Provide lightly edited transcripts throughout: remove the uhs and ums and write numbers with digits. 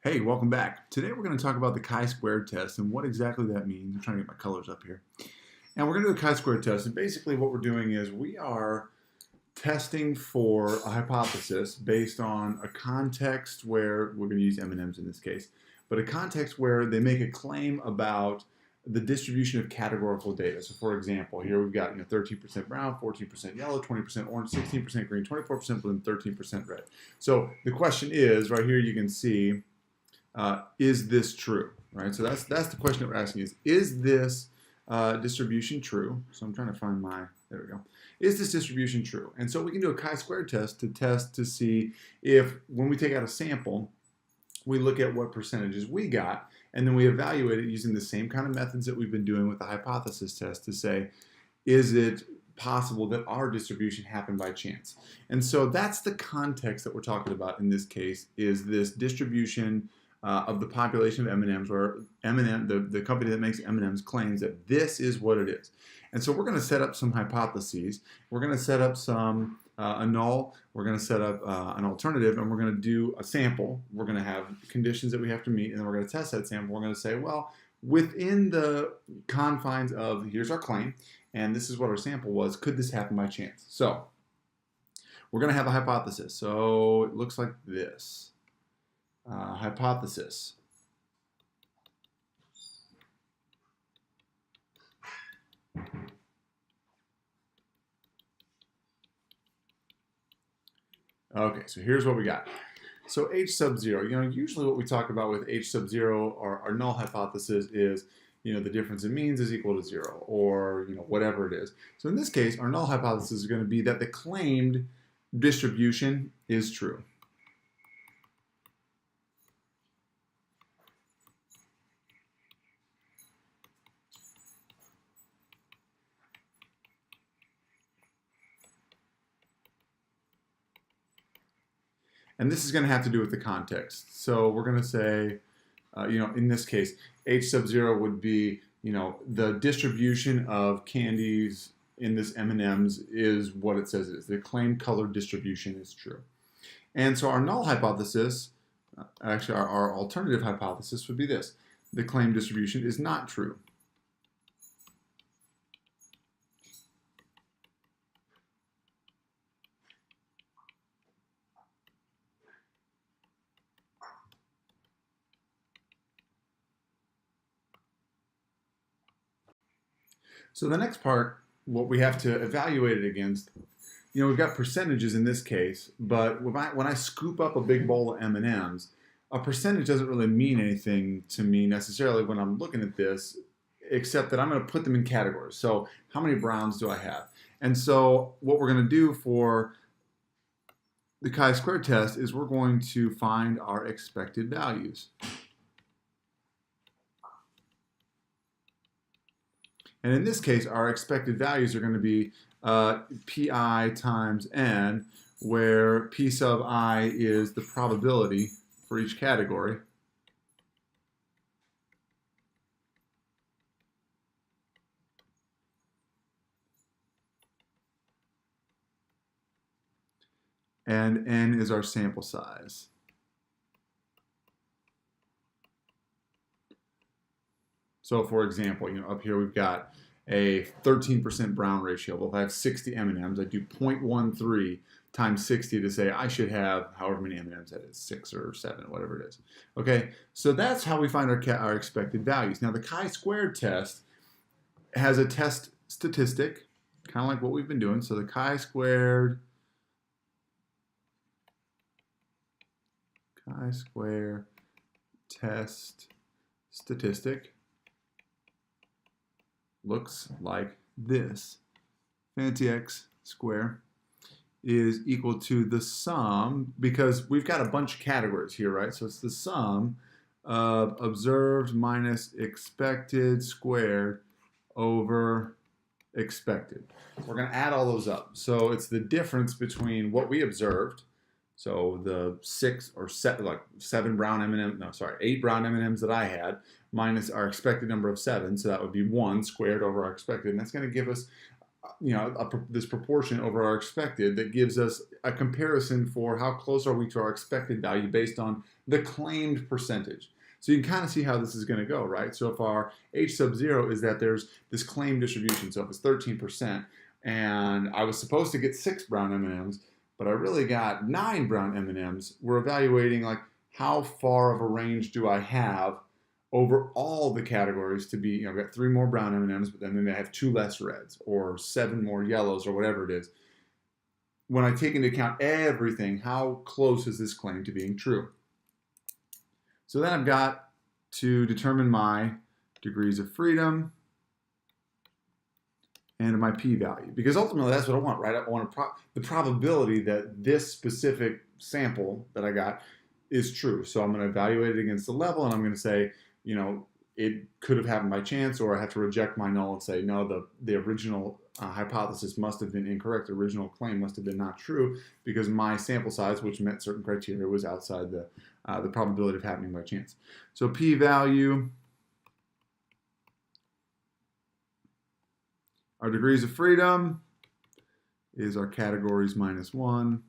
Hey, welcome back. Today we're going to talk about the chi-square test and what exactly that means. I'm trying to get my colors up here. And we're going to do a chi-square test. And basically what we're doing is we are testing for a hypothesis based on a context where, we're going to use M&Ms in this case, but a context where they make a claim about the distribution of categorical data. So for example, here we've got 13% brown, 14% yellow, 20% orange, 16% green, 24% blue, and 13% red. So the question is, right here you can see, is this true, right? So that's the question that we're asking is this distribution true? So I'm trying to find there we go. Is this distribution true? And so we can do a chi-square test to see if when we take out a sample, we look at what percentages we got, and then we evaluate it using the same kind of methods that we've been doing with the hypothesis test to say, is it possible that our distribution happened by chance? And so that's the context that we're talking about in this case, is this distribution of the population of M&Ms, where the company that makes M&Ms claims that this is what it is. And so we're going to set up some hypotheses. We're going to set up some a null. We're going to set up an alternative, and we're going to do a sample. We're going to have conditions that we have to meet, and then we're going to test that sample. We're going to say, well, within the confines of here's our claim, and this is what our sample was, could this happen by chance? So we're going to have a hypothesis. So it looks like this. Hypothesis. Okay, so here's what we got. So H sub 0, usually what we talk about with H sub 0 or our null hypothesis is, the difference in means is equal to 0, or, whatever it is. So in this case, our null hypothesis is going to be that the claimed distribution is true. And this is going to have to do with the context. So we're going to say, in this case, H sub 0 would be, the distribution of candies in this M&Ms is what it says it is. The claimed color distribution is true. And so our null hypothesis, actually our alternative hypothesis would be this. The claimed distribution is not true. So the next part, what we have to evaluate it against, we've got percentages in this case, but when I scoop up a big bowl of M&Ms, a percentage doesn't really mean anything to me necessarily when I'm looking at this, except that I'm going to put them in categories. So how many browns do I have? And so what we're going to do for the chi-square test is we're going to find our expected values. And in this case, our expected values are going to be pi times n, where p sub I is the probability for each category. And n is our sample size. So for example, up here we've got a 13% brown ratio. Well, if I have 60 M&Ms, I do 0.13 times 60 to say I should have however many M&Ms that is, 6 or 7, whatever it is. Okay, so that's how we find our expected values. Now the chi-square test has a test statistic, kind of like what we've been doing. So the chi-square test statistic looks like this. Fancy x square is equal to the sum, because we've got a bunch of categories here, right? So it's the sum of observed minus expected squared over expected. We're going to add all those up. So it's the difference between what we observed, so the 8 brown M&Ms that I had, minus our expected number of 7, so that would be 1 squared over our expected, and that's going to give us this proportion over our expected that gives us a comparison for how close are we to our expected value based on the claimed percentage. So you can kind of see how this is going to go, right? So if our H sub 0 is that there's this claimed distribution, so if it's 13%, and I was supposed to get 6 brown M&Ms, but I really got 9 brown M&Ms, we're evaluating like how far of a range do I have over all the categories to be, I've got 3 more brown M&Ms, but then I have 2 less reds or 7 more yellows or whatever it is. When I take into account everything, how close is this claim to being true? So then I've got to determine my degrees of freedom and my p-value, because ultimately that's what I want, right? I want the probability that this specific sample that I got is true. So I'm going to evaluate it against the level, and I'm going to say, it could have happened by chance, or I have to reject my null and say, no, the original hypothesis must have been incorrect. The original claim must have been not true because my sample size, which met certain criteria, was outside the probability of happening by chance. So p-value, our degrees of freedom is our categories minus 1.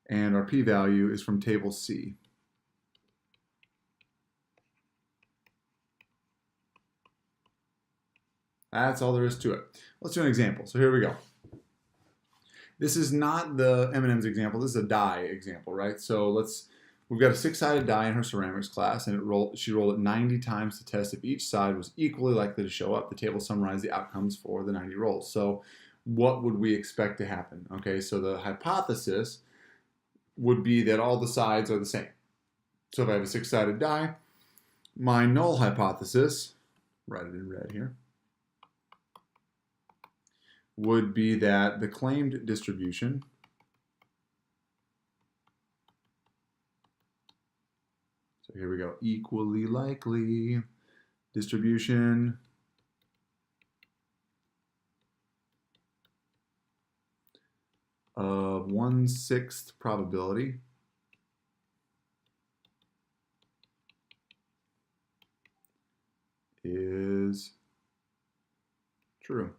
And our p-value is from table C. That's all there is to it. Let's do an example. So here we go. This is not the M&M's example. This is a die example, right? So we've got a 6-sided die in her ceramics class, and she rolled it 90 times to test if each side was equally likely to show up. The table summarized the outcomes for the 90 rolls. So what would we expect to happen? Okay, so the hypothesis would be that all the sides are the same. So if I have a 6-sided die, my null hypothesis, write it in red here, would be that the claimed distribution so here we go, equally likely distribution of 1/6 probability is true.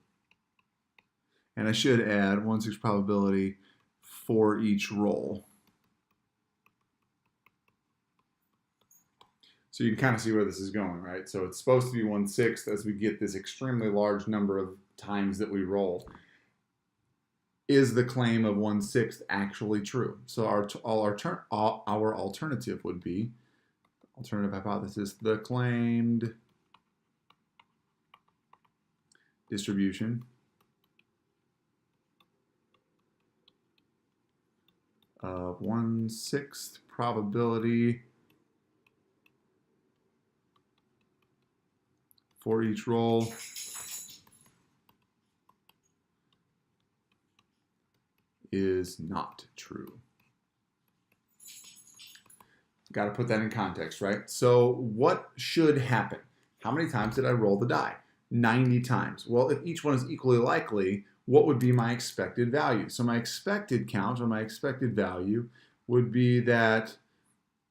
And I should add 1/6 probability for each roll. So you can kind of see where this is going, right? So it's supposed to be 1/6 as we get this extremely large number of times that we roll. Is the claim of 1/6 actually true? So our alternative would be, alternative hypothesis, the claimed distribution of 1/6 probability for each roll is not true. Got to put that in context, right? So what should happen? How many times did I roll the die? 90 times. Well, if each one is equally likely, what would be my expected value? So my expected count, or my expected value, would be that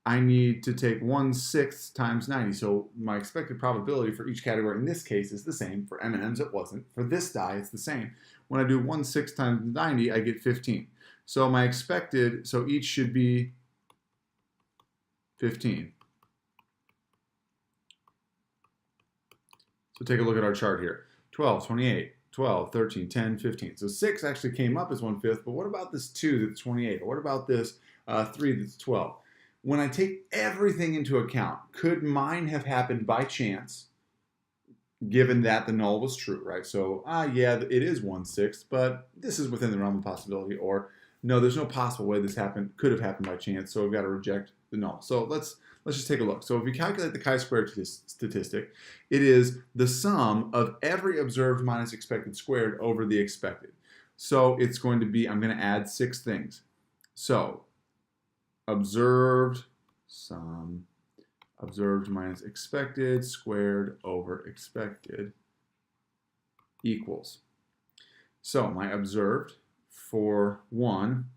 I need to take 1/6 times 90. So my expected probability for each category in this case is the same. For M&Ms, it wasn't. For this die, it's the same. When I do 1/6 times 90, I get 15. So my expected, so each should be 15. So take a look at our chart here. 12, 28, 12, 13, 10, 15. So 6 actually came up as 1/5, but what about this 2 that's 28? Or what about this 3 that's 12? When I take everything into account, could mine have happened by chance, given that the null was true, right? So, yeah, it is 1/6, but this is within the realm of possibility. Or, no, there's no possible way this could have happened by chance, so we've got to reject the null. So let's just take a look. So if we calculate the chi-square statistic, it is the sum of every observed minus expected squared over the expected. So it's going to be, I'm going to add 6 things. So observed sum, observed minus expected squared over expected equals. So my observed for 1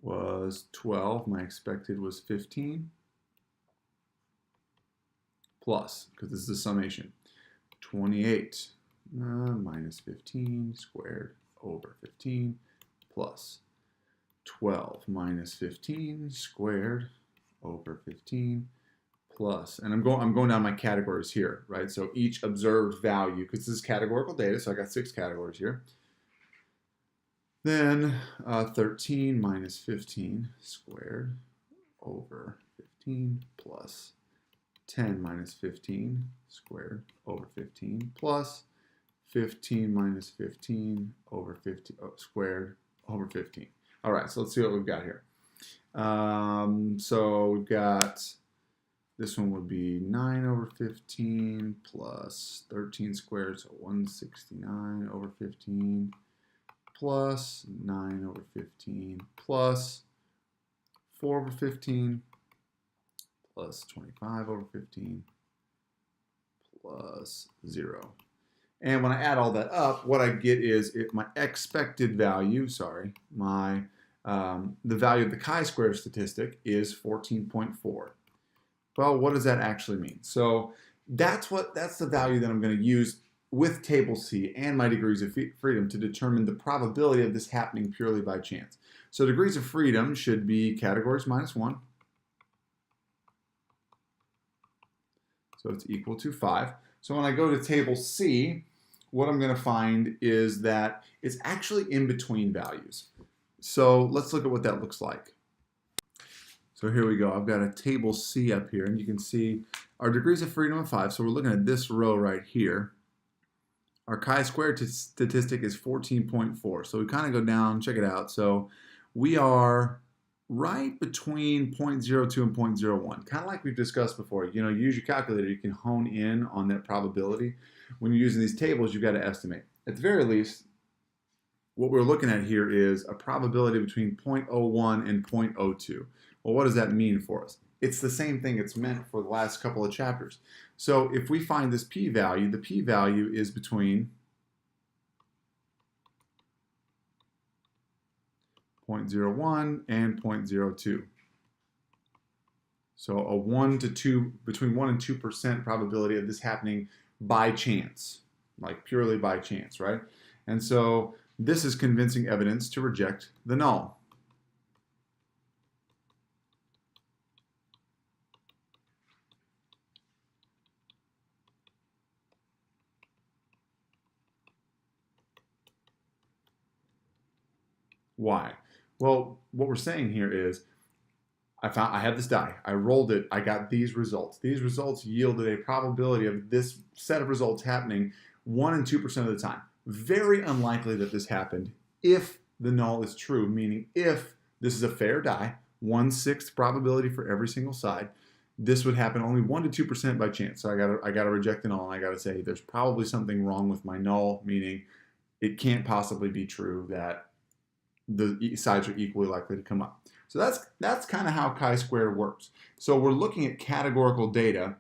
was 12, my expected was 15, plus, because this is a summation, 28 minus 15 squared over 15 plus 12 minus 15 squared over 15 plus, and I'm going down my categories here, right? So each observed value, because this is categorical data, so I got 6 categories here. Then 13 minus 15 squared over 15 plus 10 minus 15 squared over 15 plus 15 minus 15 over 15 squared over 15. All right, so let's see what we've got here. So we've got, this one would be 9 over 15 plus 13 squared, so 169 over 15 plus 9 over 15 plus 4 over 15 plus 25 over 15 plus 0. And when I add all that up, what I get is my expected value, the value of the chi-square statistic is 14.4. Well, what does that actually mean? So that's the value that I'm going to use with table C and my degrees of freedom to determine the probability of this happening purely by chance. So degrees of freedom should be categories minus 1. So it's equal to 5. So when I go to table C, what I'm going to find is that it's actually in between values. So let's look at what that looks like. So here we go. I've got a table C up here, and you can see our degrees of freedom of 5. So we're looking at this row right here. Our chi-square statistic is 14.4. So we kind of go down, check it out. So we are right between 0.02 and 0.01, kind of like we've discussed before. You know, you use your calculator, you can hone in on that probability. When you're using these tables, you've got to estimate. At the very least, what we're looking at here is a probability between 0.01 and 0.02. Well, what does that mean for us? It's the same thing it's meant for the last couple of chapters. So if we find this p-value, the p-value is between 0.01 and 0.02. So a 1 to 2, between 1 and 2% probability of this happening by chance, like purely by chance, right? And so this is convincing evidence to reject the null. Why? Well, what we're saying here is I have this die. I rolled it. I got these results. These results yielded a probability of this set of results happening 1 and 2% of the time. Very unlikely that this happened if the null is true, meaning if this is a fair die, 1/6 probability for every single side, this would happen only 1 to 2% by chance. So I gotta reject the null, and I gotta say there's probably something wrong with my null, meaning it can't possibly be true that the sides are equally likely to come up. So that's kind of how chi-square works. So we're looking at categorical data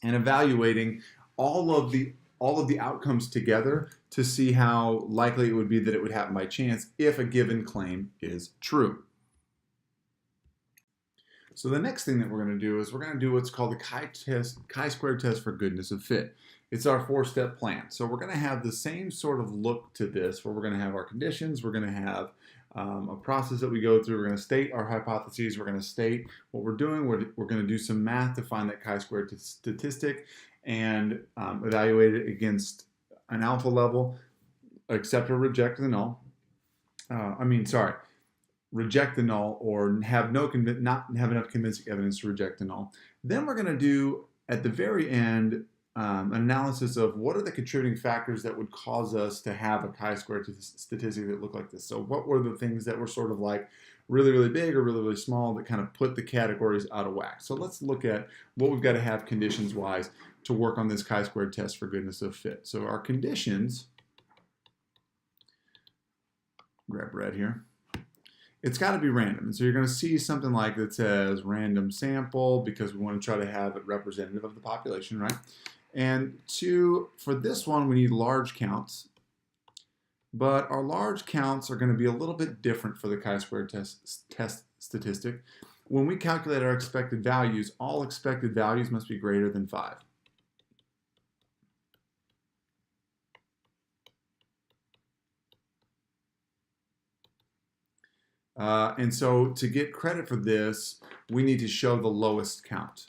and evaluating all of the outcomes together to see how likely it would be that it would happen by chance if a given claim is true. So the next thing that we're going to do is we're going to do what's called the chi-square test for goodness of fit. It's our 4-step plan. So we're going to have the same sort of look to this, where we're going to have our conditions, we're going to have a process that we go through, we're going to state our hypotheses, we're going to state what we're doing, we're going to do some math to find that chi-square statistic and evaluate it against an alpha level, accept or reject the null. Reject the null or not have enough convincing evidence to reject the null. Then we're going to do, at the very end, an analysis of what are the contributing factors that would cause us to have a chi-square statistic that look like this. So what were the things that were sort of like really, really big or really, really small that kind of put the categories out of whack. So let's look at what we've got to have conditions-wise to work on this chi-square test for goodness of fit. So our conditions, grab red here. It's got to be random. And so you're going to see something like that says random sample because we want to try to have it representative of the population, right? And for this one, we need large counts. But our large counts are going to be a little bit different for the chi-square test statistic. When we calculate our expected values, all expected values must be greater than 5. And so to get credit for this, we need to show the lowest count.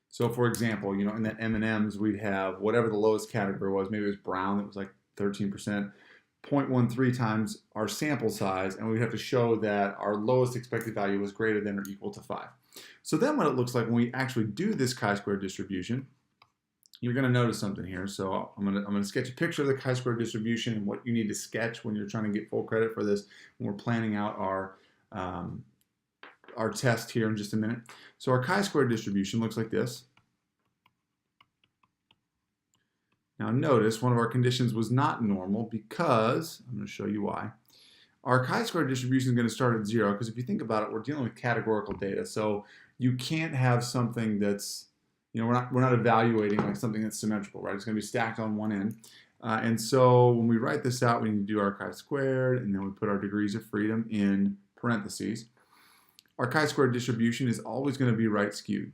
So for example, in that M&Ms, we'd have whatever the lowest category was. Maybe it was brown, it was like 13%, 0.13 times our sample size, and we'd have to show that our lowest expected value was greater than or equal to 5. So then what it looks like when we actually do this chi-square distribution, you're going to notice something here. So I'm going to sketch a picture of the chi-square distribution and what you need to sketch when you're trying to get full credit for this when we're planning out our test here in just a minute. So our chi-square distribution looks like this. Now notice one of our conditions was not normal because, I'm going to show you why. Our chi-square distribution is going to start at 0 because if you think about it, we're dealing with categorical data. So you can't have something that's, we're not evaluating like something that's symmetrical, right? It's going to be stacked on one end. And so when we write this out, we need to do our chi-squared, and then we put our degrees of freedom in parentheses. Our chi-square distribution is always going to be right skewed.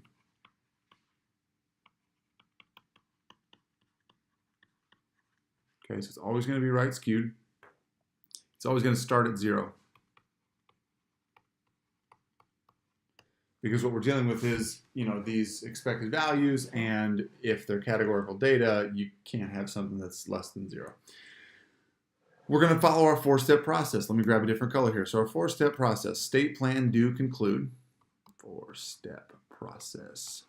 Okay, so it's always going to be right skewed. It's always going to start at 0. Because what we're dealing with is, these expected values, and if they're categorical data, you can't have something that's less than 0. We're going to follow our 4-step process. Let me grab a different color here. So our 4-step process: state, plan, do, conclude. 4-step process.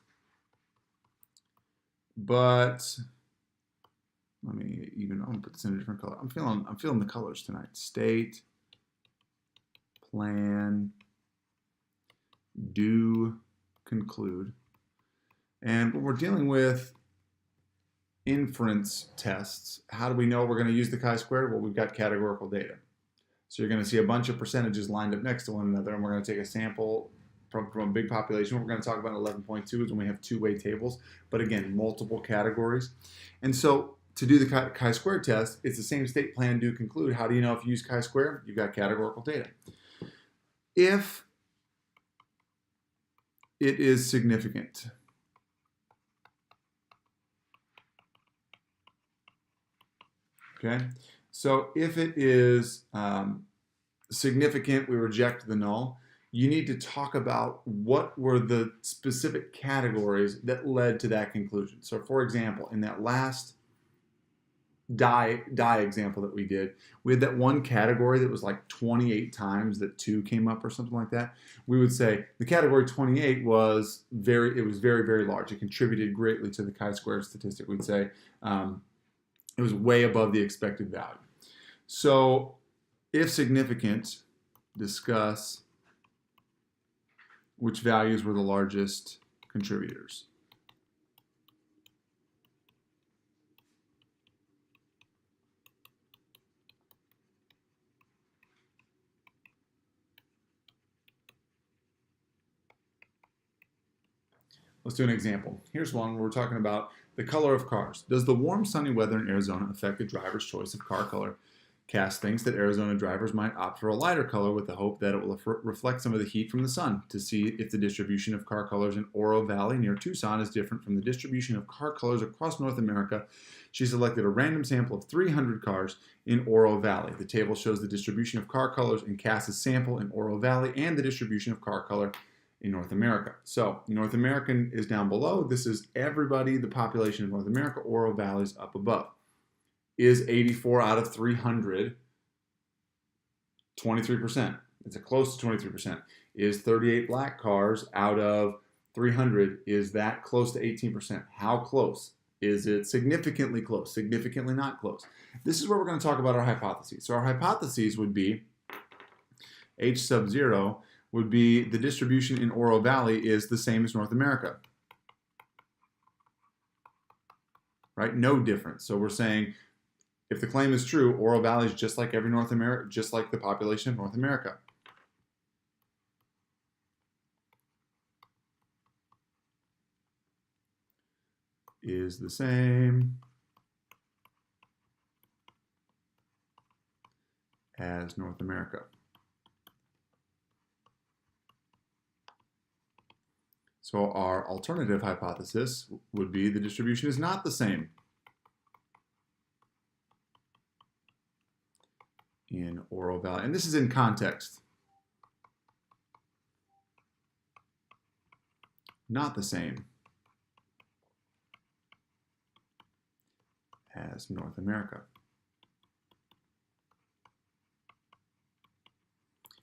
But I'm gonna put this in a different color. I'm feeling the colors tonight. State, plan, do, conclude. And when we're dealing with inference tests, how do we know we're going to use the chi-squared? Well, we've got categorical data. So you're going to see a bunch of percentages lined up next to one another, and we're going to take a sample from a big population. What we're going to talk about in 11.2 is when we have two-way tables, but again, multiple categories. And so to do the chi-square test, it's the same state, plan, do, conclude. How do you know if you use chi-square? You've got categorical data. If it is significant, okay? So if it is significant, we reject the null. You need to talk about what were the specific categories that led to that conclusion. So for example, in that last die example that we did, we had that one category that was like 28 times that 2 came up or something like that. We would say the category 28 was very, very large. It contributed greatly to the chi-square statistic. We'd say it was way above the expected value. So if significant, discuss which values were the largest contributors. Let's do an example. Here's one where we're talking about the color of cars. Does the warm, sunny weather in Arizona affect the driver's choice of car color? Cass thinks that Arizona drivers might opt for a lighter color with the hope that it will reflect some of the heat from the sun. To see if the distribution of car colors in Oro Valley near Tucson is different from the distribution of car colors across North America, she selected a random sample of 300 cars in Oro Valley. The table shows the distribution of car colors in Cass's sample in Oro Valley and the distribution of car color in North America. So North American is down below. This is everybody, the population of North America. Oro Valley's up above. Is 84 out of 300 23%? It's a close to 23%. Is 38 black cars out of 300, is that close to 18%? How close? Is it significantly close? Significantly not close? This is where we're going to talk about our hypotheses. So our hypotheses would be H sub 0 would be the distribution in Oro Valley is the same as North America. Right? No difference. So we're saying if the claim is true, Oro Valley is just like every North America, just like the population of North America. Is the same as North America. So our alternative hypothesis would be the distribution is not the same in oral value. And this is in context. Not the same as North America.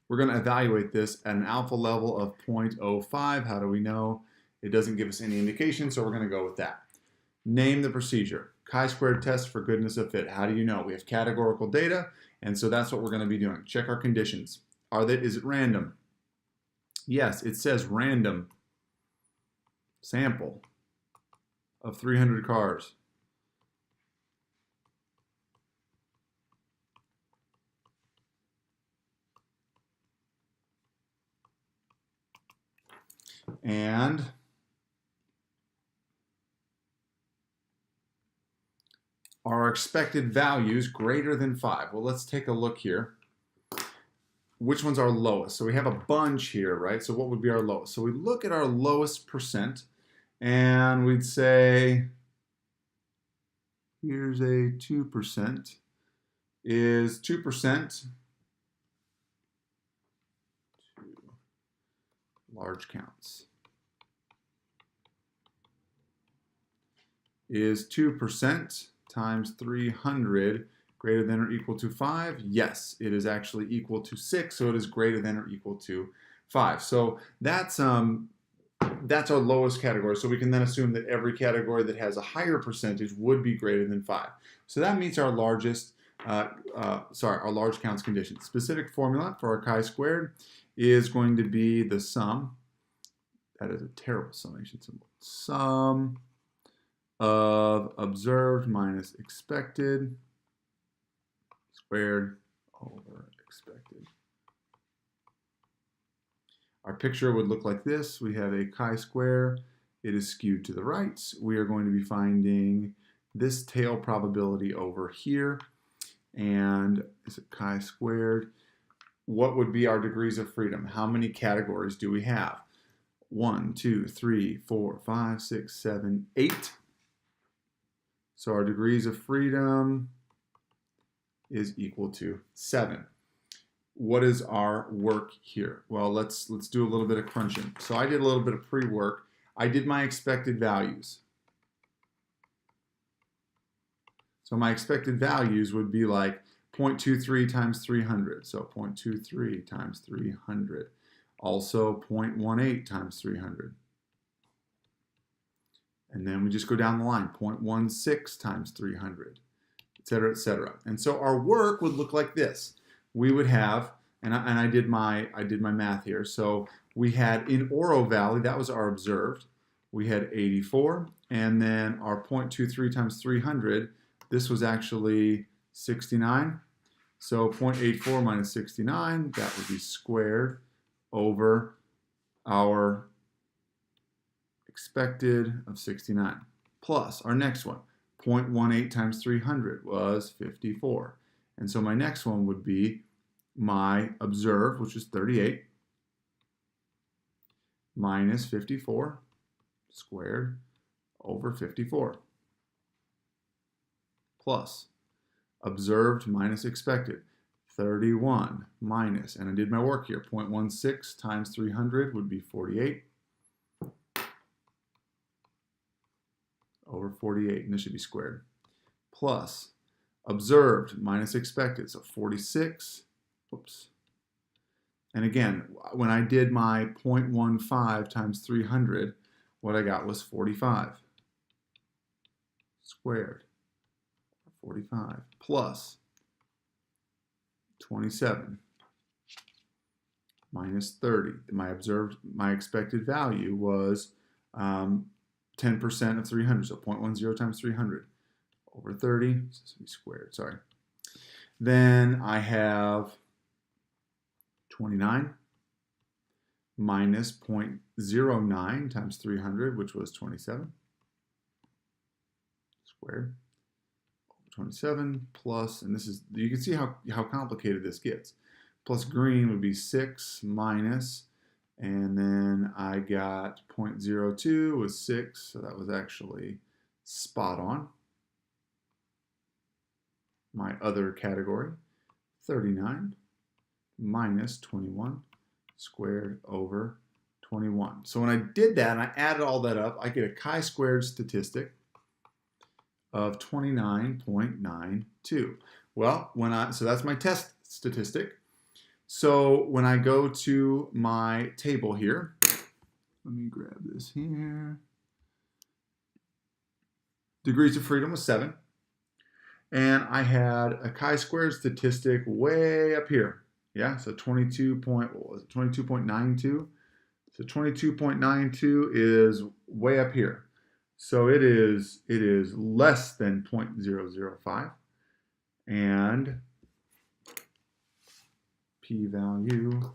We're going to evaluate this at an alpha level of 0.05. How do we know? It doesn't give us any indication, so we're going to go with that. Name the procedure. Chi-squared test for goodness of fit. How do you know? We have categorical data, and so that's what we're going to be doing. Check our conditions. Is it random? Yes, it says random sample of 300 cars. And are expected values greater than 5? Well, let's take a look here. Which one's our lowest? So we have a bunch here, right? So what would be our lowest? So we look at our lowest percent, and we'd say, here's a 2%. Is 2% large counts? Is 2% times 300 greater than or equal to 5? Yes, it is actually equal to 6, so it is greater than or equal to 5. So that's our lowest category. So we can then assume that every category that has a higher percentage would be greater than 5. So that meets our our large counts condition. Specific formula for our chi-squared is going to be the sum. That is a terrible summation symbol. Sum of observed minus expected squared over expected. Our picture would look like this. We have a chi-square. It is skewed to the right. We are going to be finding this tail probability over here. And is it chi-squared? What would be our degrees of freedom? How many categories do we have? 1, 2, 3, 4, 5, 6, 7, 8. So our degrees of freedom is equal to 7. What is our work here? Well, let's do a little bit of crunching. So I did a little bit of pre-work. I did my expected values. So my expected values would be like 0.23 times 300. So 0.23 times 300. Also 0.18 times 300. And then we just go down the line, 0.16 times 300, et cetera, et cetera. And so our work would look like this. We would have, and I did my math here. So we had in Oro Valley, that was our observed. We had 84, and then our 0.23 times 300, this was actually 69. So 0.84 minus 69, that would be squared over our expected of 69. Plus our next one, 0.18 times 300 was 54. And so my next one would be my observed, which is 38, minus 54 squared over 54, plus observed minus expected, 31 minus, and I did my work here, 0.16 times 300 would be 48 over 48, and this should be squared, plus observed minus expected, so 46, whoops. And again, when I did my 0.15 times 300, what I got was 45 squared, 45, plus 27 minus 30. My expected value was 10% of 300, so 0.10 times 300 over 30, so this would be squared, sorry. Then I have 29 minus 0.09 times 300, which was 27, squared, 27 plus, and this is, you can see how complicated this gets, plus green would be 6 minus, and then I got 0.02 was 6, so that was actually spot on. My other category, 39 minus 21 squared over 21. So when I did that and I added all that up, I get a chi-squared statistic of 29.92. Well, so that's my test statistic. So when I go to my table here, let me grab this here. Degrees of freedom was 7. And I had a chi-squared statistic way up here. Yeah, so 22.92. So 22.92 is way up here. So it is less than 0.005. And p-value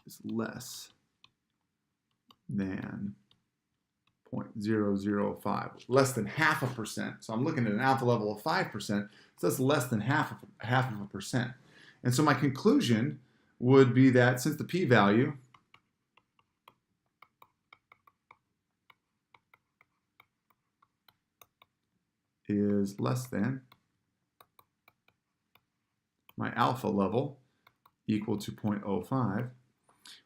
is less than 0.005, less than 0.5%. So I'm looking at an alpha level of 5%, so that's less than half of a percent. And so my conclusion would be that since the p-value is less than my alpha level equal to 0.05,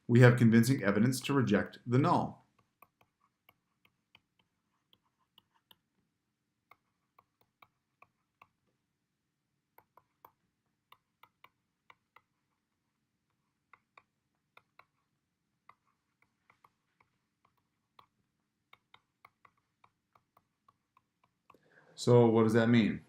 we have convincing evidence to reject the null. So what does that mean?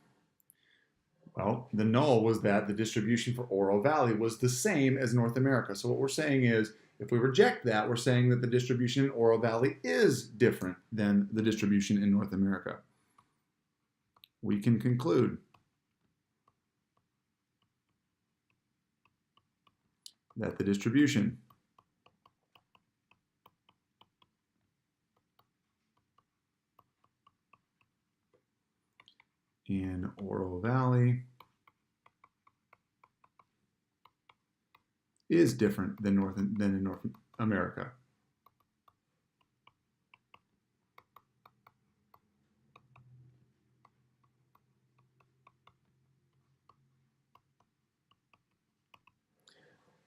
Well, the null was that the distribution for Oro Valley was the same as North America. So what we're saying is, if we reject that, we're saying that the distribution in Oro Valley is different than the distribution in North America. We can conclude that the distribution in Oro Valley is different than in North America.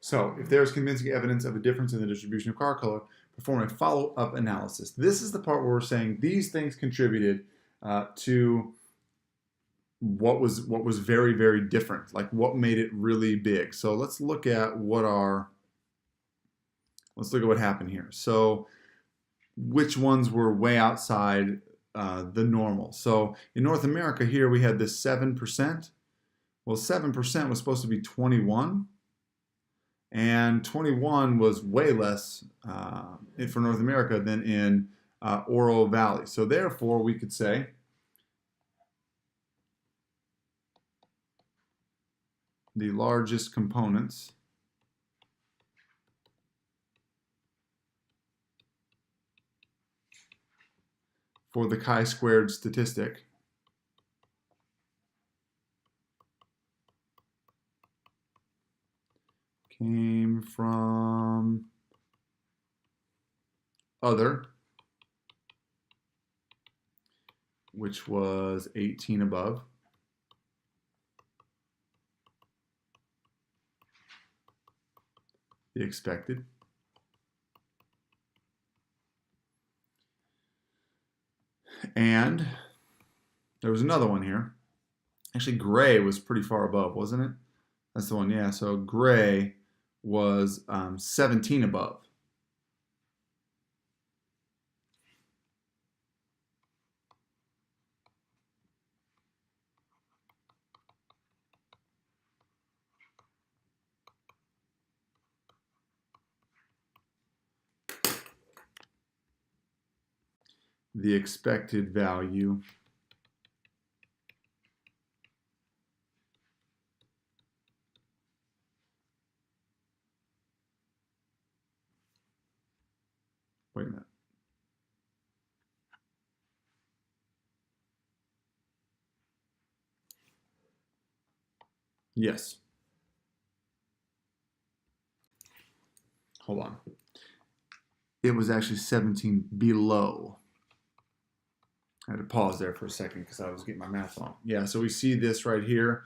So, if there is convincing evidence of a difference in the distribution of car color, perform a follow-up analysis. This is the part where we're saying these things contributed to what was very, very different, like what made it really big. So let's look at what happened here. So which ones were way outside the normal? So in North America here we had this 7%. Well, 7% was supposed to be 21, and 21 was way less for North America than in Oro Valley. So therefore we could say the largest components for the chi-squared statistic came from other, which was 18 above, the expected, and there was another one here. Actually, gray was pretty far above, wasn't it? That's the one, yeah. So gray was 17 above. The expected value wait a minute. Yes. Hold on. It was actually 17 below. I had to pause there for a second because I was getting my math wrong. Yeah, so we see this right here.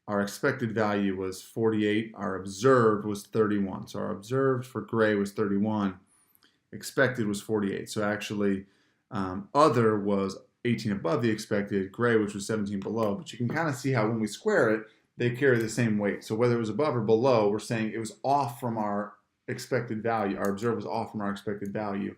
our expected value was 48, our observed was 31. So our observed for gray was 31, expected was 48. So actually, other was 18 above the expected, gray, which was 17 below. But you can kind of see how when we square it, they carry the same weight. So whether it was above or below, we're saying it was off from our expected value. Our observed was off from our expected value.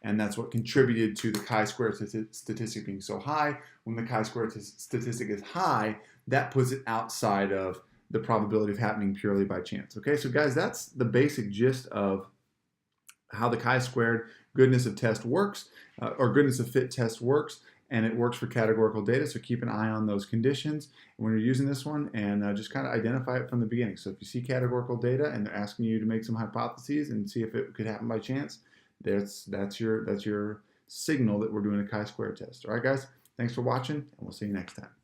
And that's what contributed to the chi-square statistic being so high. When the chi-square statistic is high, that puts it outside of the probability of happening purely by chance. Okay, so guys, that's the basic gist of how the chi-squared goodness of test works, or goodness of fit test works, and it works for categorical data, so keep an eye on those conditions when you're using this one, and just kind of identify it from the beginning. So if you see categorical data and they're asking you to make some hypotheses and see if it could happen by chance, that's your signal that we're doing a chi-square test. All right, guys, thanks for watching, and we'll see you next time.